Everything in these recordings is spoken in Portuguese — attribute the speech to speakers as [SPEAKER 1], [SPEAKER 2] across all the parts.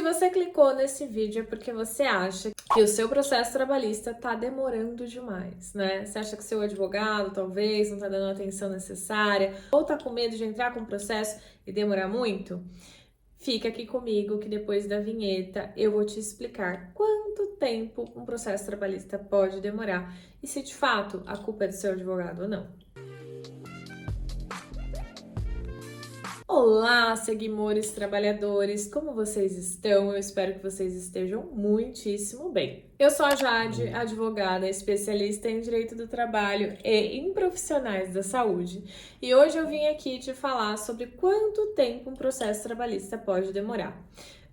[SPEAKER 1] você clicou nesse vídeo é porque você acha que o seu processo trabalhista tá demorando demais, né? Você acha que seu advogado talvez não tá dando a atenção necessária ou tá com medo de entrar com o processo e demorar muito? Fica aqui comigo que depois da vinheta eu vou te explicar quanto tempo um processo trabalhista pode demorar e se de fato a culpa é do seu advogado ou não. Olá, seguimores trabalhadores, como vocês estão? Eu espero que vocês estejam muitíssimo bem. Eu sou a Jade, advogada especialista em Direito do Trabalho e em Profissionais da Saúde, e hoje eu vim aqui te falar sobre quanto tempo um processo trabalhista pode demorar.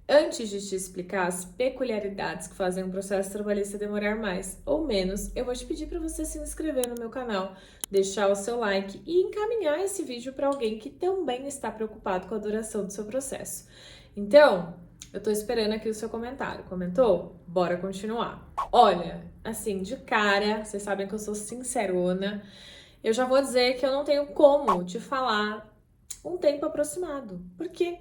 [SPEAKER 1] Antes de te explicar as peculiaridades que fazem um processo trabalhista demorar mais ou menos, eu vou te pedir para você se inscrever no meu canal, deixar o seu like e encaminhar esse vídeo para alguém que também está preocupado com a duração do seu processo. Então, eu tô esperando aqui o seu comentário. Comentou? Bora continuar. Olha, assim, de cara, vocês sabem que eu sou sincerona, eu já vou dizer que eu não tenho como te falar um tempo aproximado. Por quê?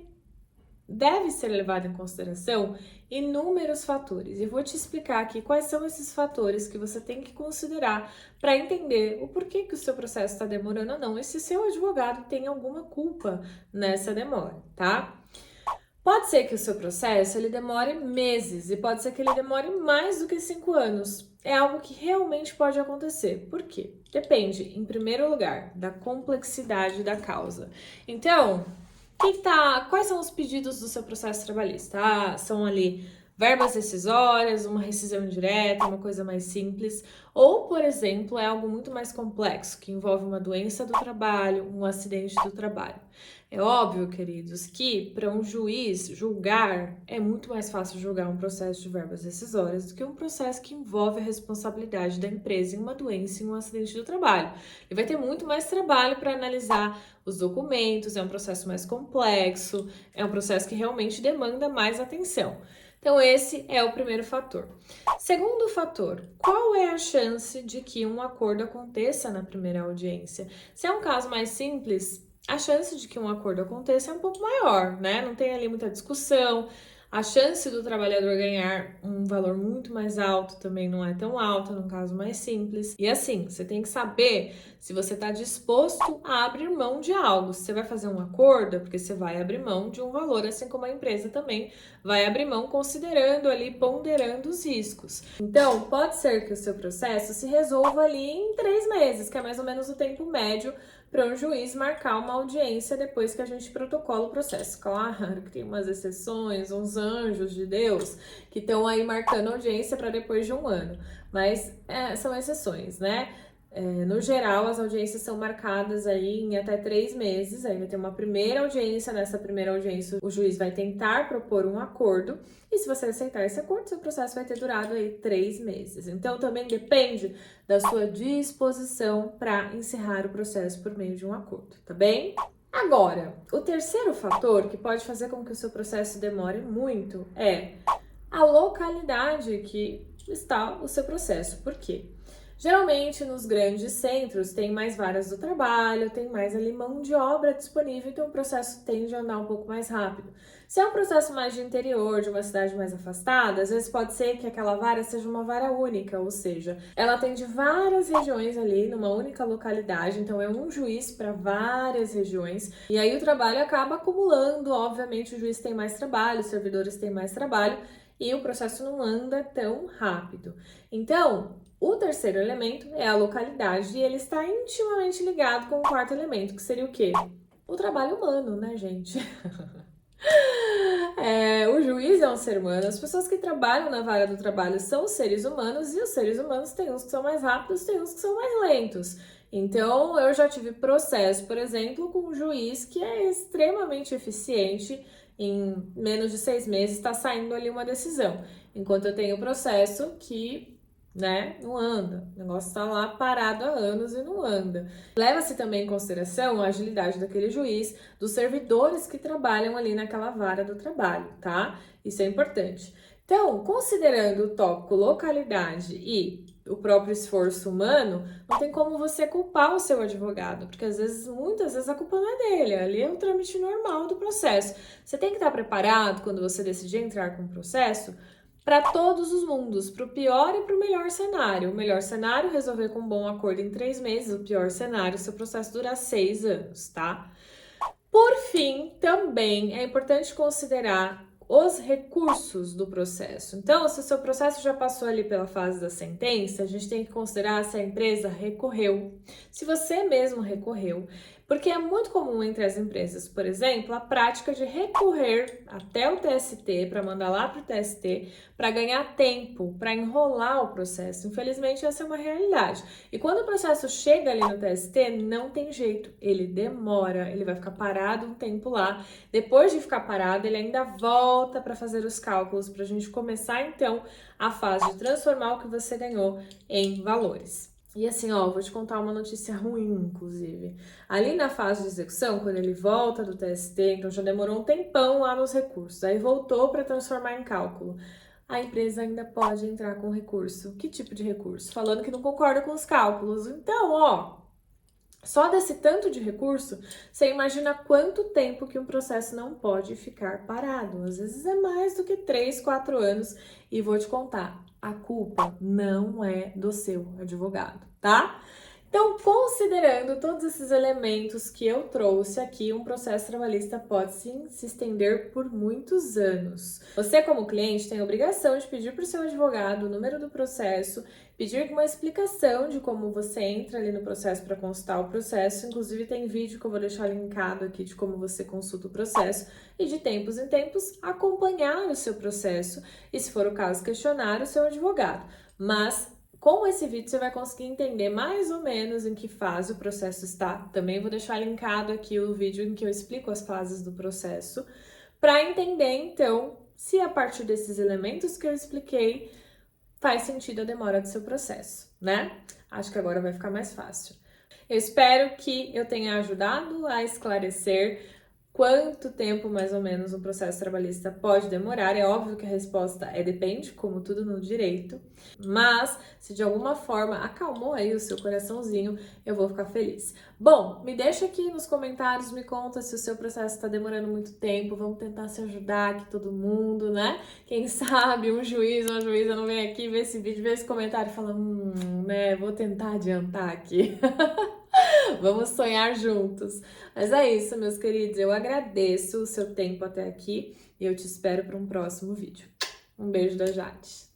[SPEAKER 1] Deve ser levado em consideração inúmeros fatores. E vou te explicar aqui quais são esses fatores que você tem que considerar para entender o porquê que o seu processo está demorando ou não e se seu advogado tem alguma culpa nessa demora, tá? Pode ser que o seu processo ele demore meses e pode ser que ele demore mais do que 5 anos. É algo que realmente pode acontecer. Por quê? Depende, em primeiro lugar, da complexidade da causa. Então, quais são os pedidos do seu processo trabalhista? São ali verbas rescisórias, uma rescisão indireta, uma coisa mais simples. Ou, por exemplo, é algo muito mais complexo, que envolve uma doença do trabalho, um acidente do trabalho. É óbvio, queridos, que para um juiz julgar, é muito mais fácil julgar um processo de verbas rescisórias do que um processo que envolve a responsabilidade da empresa em uma doença e um acidente do trabalho. Ele vai ter muito mais trabalho para analisar os documentos, é um processo mais complexo, é um processo que realmente demanda mais atenção. Então, esse é o primeiro fator. Segundo fator, qual é a chance de que um acordo aconteça na primeira audiência? Se é um caso mais simples, a chance de que um acordo aconteça é um pouco maior, né? Não tem ali muita discussão. A chance do trabalhador ganhar um valor muito mais alto também não é tão alta, num caso mais simples. E assim, você tem que saber se você está disposto a abrir mão de algo. Se você vai fazer um acordo, é porque você vai abrir mão de um valor, assim como a empresa também vai abrir mão, considerando ali, ponderando os riscos. Então, pode ser que o seu processo se resolva ali em 3 meses, que é mais ou menos o tempo médio para um juiz marcar uma audiência depois que a gente protocola o processo. Claro que tem umas exceções, uns anjos de Deus que estão aí marcando audiência para depois de 1 ano, mas são exceções, né? No geral, as audiências são marcadas aí em até 3 meses, aí vai ter uma primeira audiência, nessa primeira audiência o juiz vai tentar propor um acordo, e se você aceitar esse acordo, seu processo vai ter durado aí 3 meses. Então, também depende da sua disposição para encerrar o processo por meio de um acordo, tá bem? Agora, o terceiro fator que pode fazer com que o seu processo demore muito é a localidade que está o seu processo. Por quê? Geralmente, nos grandes centros, tem mais varas do trabalho, tem mais ali mão de obra disponível, então o processo tende a andar um pouco mais rápido. Se é um processo mais de interior, de uma cidade mais afastada, às vezes pode ser que aquela vara seja uma vara única, ou seja, ela atende várias regiões ali numa única localidade, então é um juiz para várias regiões, e aí o trabalho acaba acumulando, obviamente o juiz tem mais trabalho, os servidores têm mais trabalho, e o processo não anda tão rápido. Então, o terceiro elemento é a localidade e ele está intimamente ligado com o quarto elemento, que seria o quê? O trabalho humano, né, gente? O juiz é um ser humano, as pessoas que trabalham na vara do trabalho são seres humanos e os seres humanos tem uns que são mais rápidos, tem uns que são mais lentos. Então, eu já tive processo, por exemplo, com um juiz que é extremamente eficiente, em menos de 6 meses está saindo ali uma decisão, enquanto eu tenho processo que não anda. O negócio tá lá parado há anos e não anda. Leva-se também em consideração a agilidade daquele juiz, dos servidores que trabalham ali naquela vara do trabalho, tá? Isso é importante. Então, considerando o tópico localidade e o próprio esforço humano, não tem como você culpar o seu advogado, porque muitas vezes a culpa não é dele, ali é o trâmite normal do processo. Você tem que estar preparado quando você decidir entrar com o processo para todos os mundos, para o pior e para o melhor cenário. O melhor cenário, resolver com um bom acordo em 3 meses. O pior cenário, seu processo durar 6 anos, tá? Por fim, também é importante considerar os recursos do processo. Então, se o seu processo já passou ali pela fase da sentença, a gente tem que considerar se a empresa recorreu, se você mesmo recorreu, porque é muito comum entre as empresas, por exemplo, a prática de recorrer até o TST para mandar lá para o TST para ganhar tempo, para enrolar o processo. Infelizmente, essa é uma realidade. E quando o processo chega ali no TST, não tem jeito, ele demora, ele vai ficar parado um tempo lá. Depois de ficar parado, ele ainda volta para fazer os cálculos para a gente começar então a fase de transformar o que você ganhou em valores. E assim, ó, vou te contar uma notícia ruim, inclusive. Ali na fase de execução, quando ele volta do TST, então já demorou um tempão lá nos recursos, aí voltou para transformar em cálculo. A empresa ainda pode entrar com recurso. Que tipo de recurso? Falando que não concorda com os cálculos. Então, ó, só desse tanto de recurso, você imagina quanto tempo que um processo não pode ficar parado. Às vezes é mais do que 3, 4 anos. E vou te contar, a culpa não é do seu advogado, tá? Então, considerando todos esses elementos que eu trouxe aqui, um processo trabalhista pode sim se estender por muitos anos. Você, como cliente, tem a obrigação de pedir para o seu advogado o número do processo, pedir uma explicação de como você entra ali no processo para consultar o processo. Inclusive, tem vídeo que eu vou deixar linkado aqui de como você consulta o processo e de tempos em tempos acompanhar o seu processo e, se for o caso, questionar o seu advogado. Mas com esse vídeo você vai conseguir entender mais ou menos em que fase o processo está. Também vou deixar linkado aqui o vídeo em que eu explico as fases do processo, para entender então se a partir desses elementos que eu expliquei faz sentido a demora do seu processo, né? Acho que agora vai ficar mais fácil. Eu espero que eu tenha ajudado a esclarecer quanto tempo, mais ou menos, um processo trabalhista pode demorar. É óbvio que a resposta é depende, como tudo no direito, mas se de alguma forma acalmou aí o seu coraçãozinho, eu vou ficar feliz. Bom, me deixa aqui nos comentários, me conta se o seu processo está demorando muito tempo, vamos tentar se ajudar aqui todo mundo, né? Quem sabe um juiz ou uma juíza não vem aqui ver esse vídeo, ver esse comentário e fala, né, vou tentar adiantar aqui. Vamos sonhar juntos. Mas é isso, meus queridos. Eu agradeço o seu tempo até aqui e eu te espero para um próximo vídeo. Um beijo da Jade.